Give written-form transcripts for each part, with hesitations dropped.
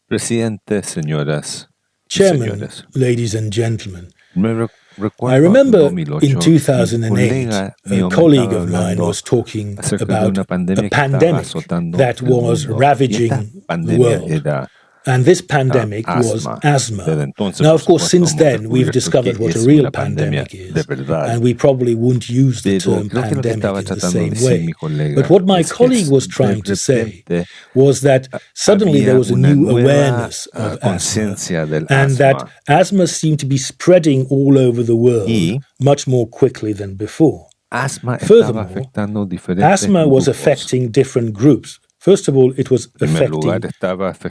Presidente, señoras y Chairman, señores. ladies and gentlemen, I Recuerdo remember en 2008, in 2008, a colleague of mine was talking about a pandemic that was ravaging the world. And this pandemic was asthma. Now, of course, since then, we've discovered what a real pandemic is, and we probably wouldn't use the term pandemic in the same way. But what my colleague was trying to say was that suddenly there was a new awareness of asthma, and that asthma seemed to be spreading all over the world much more quickly than before. Furthermore, asthma was affecting different groups. First of all, it was affecting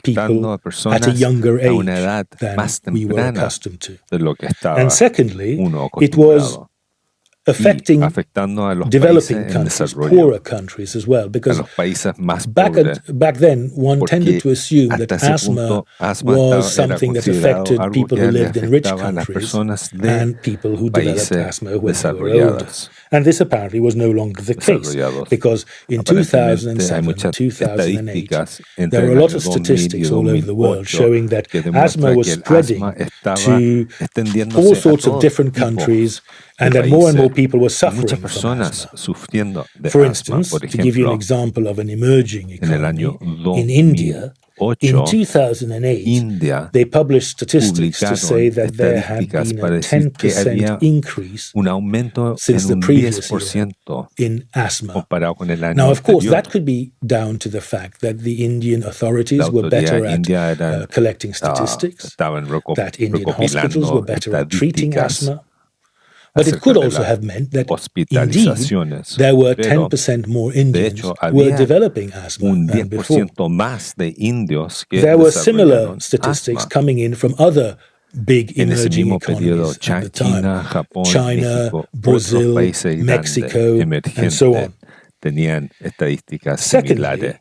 people at a younger age than we were accustomed to. And secondly, it was affecting developing countries, poorer countries as well, because back then one tended to assume that asthma was something that affected people who lived in rich countries and people who developed asthma when they were older. And this apparently was no longer the case, because in 2007 and 2008, there were a lot of statistics all over the world showing that asthma was spreading to all sorts of different countries, and that more and more people were suffering from asthma. For instance, to give you an example of an emerging economy, in India, in 2008, they published statistics to say that there had been a 10% increase since the previous year in asthma. Now, of course, that could be down to the fact that the Indian authorities were better at collecting statistics, that Indian hospitals were better at treating asthma. But it could also have meant that, indeed, there were 10% more Indians who were developing asthma than before. There were similar statistics coming in from other big emerging economies at the time: China, Brazil, Mexico, and so on. Secondly,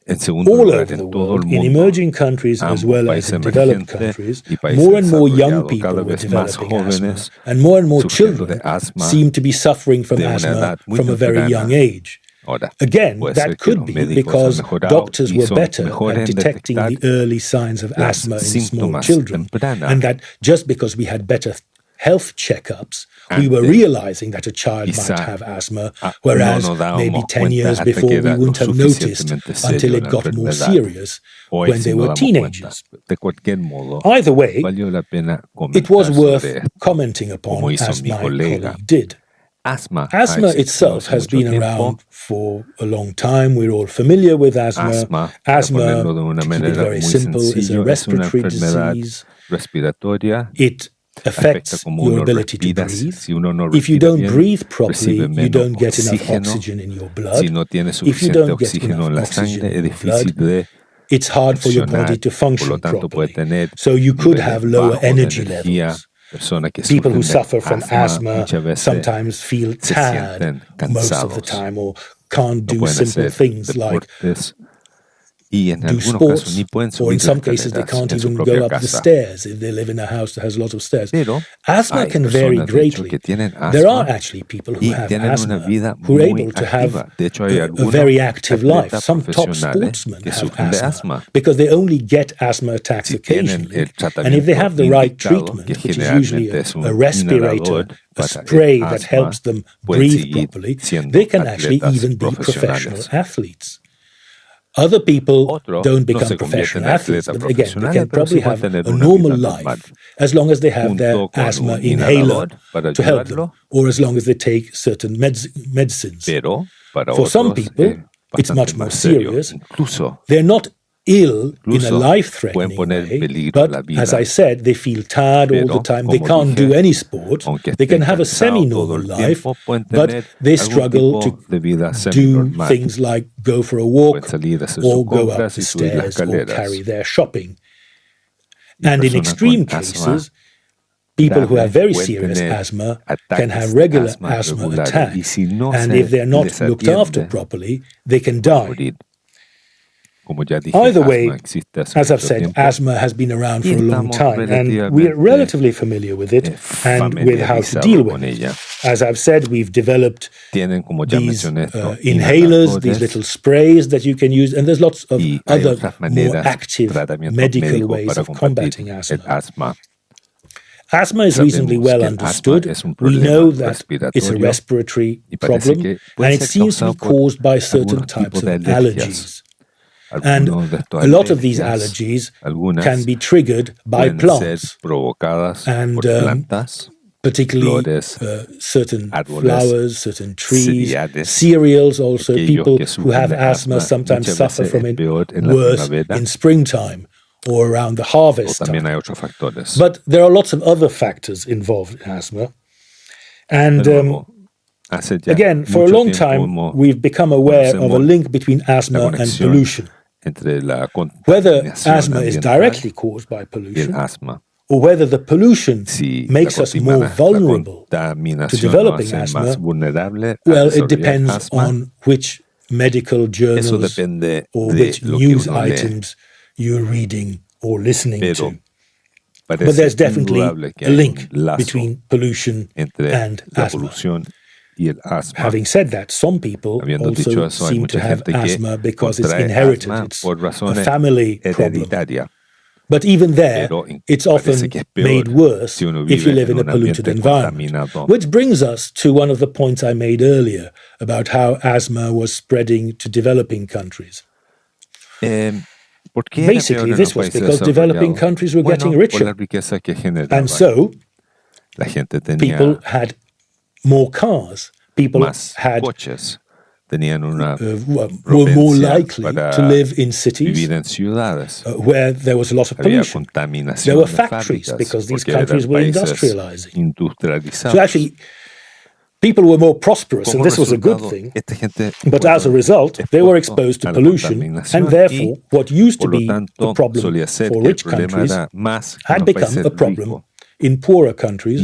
all over the world, in emerging countries as well as in developed countries, more and more young people were developing asthma, and more children seemed to be suffering from asthma from a very young age. Again, that could be because doctors were better at detecting the early signs of asthma in small children, and that just because we had better health checkups, we were realizing that a child might have asthma, whereas maybe 10 years before we wouldn't have noticed until it got more serious when they were teenagers. Either way, it was worth commenting upon, as my colleague did. Asthma itself has been around for a long time. We're all familiar with asthma. Asthma, to keep it very simple, is a respiratory disease. It affects your ability to breathe. If you don't breathe properly, you don't get enough oxygen in your blood. If you don't get enough oxygen in your blood, it's hard for your body to function properly. So you could have lower energy levels. People who suffer from asthma sometimes feel tired most of the time, or can't do simple things like do sports, or in some cases they can't even go up the stairs if they live in a house that has a lot of stairs. Asthma can vary greatly. There are actually people who have asthma who are able to have a very active life. Some top sportsmen have asthma because they only get asthma attacks occasionally. And if they have the right treatment, which is usually a respirator, a spray that helps them breathe properly, they can actually even be professional athletes. Other people don't become professional athletes, but again, they can probably have a normal life as long as they have their asthma inhaler to help them, or as long as they take certain medicines. For some people, it's much more serious. They're not ill in a life-threatening way, but as I said, they feel tired all the time. They can't do any sport. They can have a semi-normal life, but they struggle to do things like go for a walk or go up the stairs or carry their shopping. And in extreme cases, people who have very serious asthma can have regular asthma attacks, and if they're not looked after properly, they can die. Either way, as I've said, asthma has been around for a long time, and we're relatively familiar with it and with how to deal with it. As I've said, we've developed these inhalers, these little sprays that you can use, and there's lots of other more active medical ways of combating asthma. Asthma is reasonably well understood. We know that it's a respiratory problem, and it seems to be caused by certain types of allergies. And a lot of these allergies can be triggered by plants, and particularly certain flowers, certain trees, cereals also. People who have asthma sometimes suffer from it worse in springtime or around the harvest time. But there are lots of other factors involved in asthma. And again, for a long time, we've become aware of a link between asthma and pollution. Whether asthma is directly caused by pollution, or whether the pollution makes us more vulnerable to developing asthma, well, it depends on which medical journals or which news items you're reading or listening to. But there's definitely a link between pollution and asthma. Having said that, some people also seem to have asthma because it's inherited. It's a family problem. But even there, it's often made worse if you live in a polluted environment. Which brings us to one of the points I made earlier about how asthma was spreading to developing countries. Basically, this was because developing countries were getting richer. And so, people had more cars. People had were more likely to live in cities where there was a lot of pollution. There were factories because these countries were industrializing. So actually, people were more prosperous, and this was a good thing. But as a result, they were exposed to pollution, and therefore, what used to be a problem for rich countries had become a problem in poorer countries,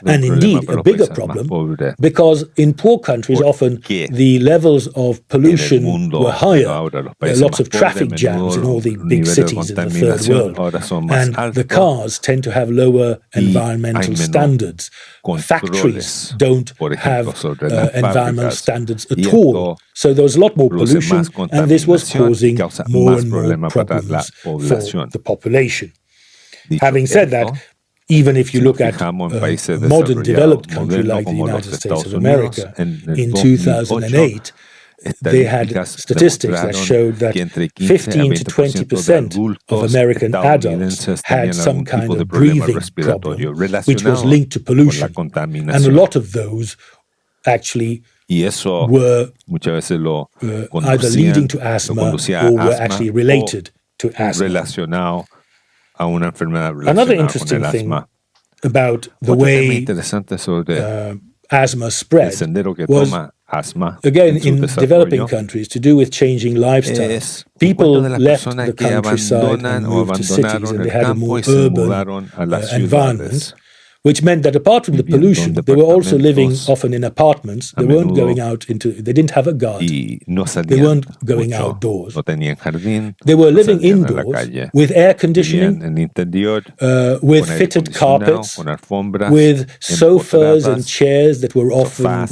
and indeed a bigger problem, because in poor countries often the levels of pollution were higher. There are lots of traffic jams in all the big cities in the third world, and the cars tend to have lower environmental standards. Factories don't have environmental standards at all. So there was a lot more pollution, and this was causing more and more problems for the population. Having said that, even if you look at a modern developed country like the United States of America, in 2008, they had statistics that showed that 15 to 20% of American adults had some kind of breathing problem, which was linked to pollution. And a lot of those actually were either leading to asthma or were actually related to asthma. Another interesting thing about the way asthma spread was, again, in developing countries, to do with changing lifestyles. People left the countryside and moved to cities, and they had a more urban environment, which meant that apart from the pollution, they were also living often in apartments. They weren't going out they didn't have a garden. They weren't going outdoors. They were living indoors with air conditioning, with fitted carpets, with sofas and chairs that were often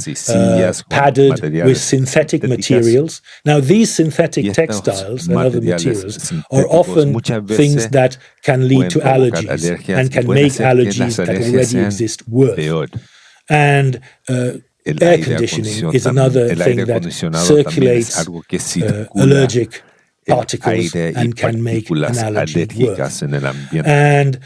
padded with synthetic materials. Now, these synthetic textiles and other materials are often things that can lead to allergies and can make allergies that already exist worse. And air conditioning is another thing that circulates allergic particles and can make an allergy worse. And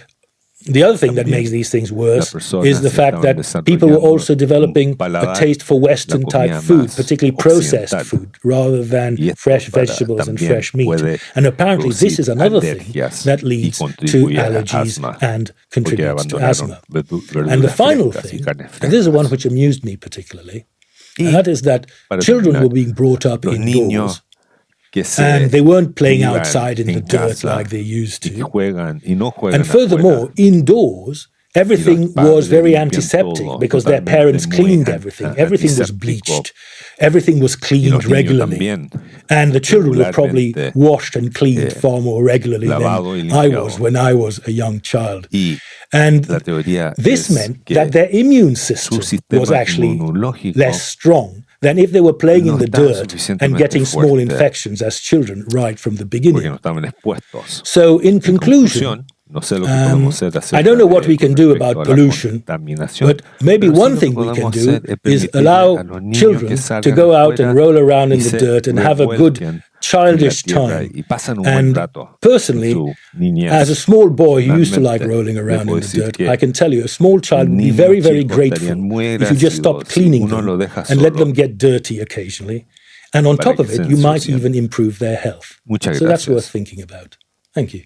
the other thing that makes these things worse is the fact that people were also developing a taste for Western-type food, particularly processed food, rather than fresh vegetables and fresh meat. And apparently this is another thing that leads to allergies and contributes to asthma. And the final thing, and this is one which amused me particularly, and that is that children were being brought up indoors, and they weren't playing outside in the dirt like they used to. And furthermore, indoors, everything was very antiseptic because their parents cleaned everything. Everything was bleached. Everything was cleaned regularly. And the children were probably washed and cleaned far more regularly than I was when I was a young child. And this meant that their immune system was actually less strong than if they were playing in the dirt and getting small infections as children right from the beginning. So in conclusion, I don't know what we can do about pollution, but maybe one thing we can do is allow children to go out and roll around in the dirt and have a good childish time. And personally, as a small boy who used to like rolling around in the dirt, I can tell you a small child would be very, very grateful if you just stopped cleaning them and let them get dirty occasionally. And on top of it, you might even improve their health. So that's worth thinking about. Thank you.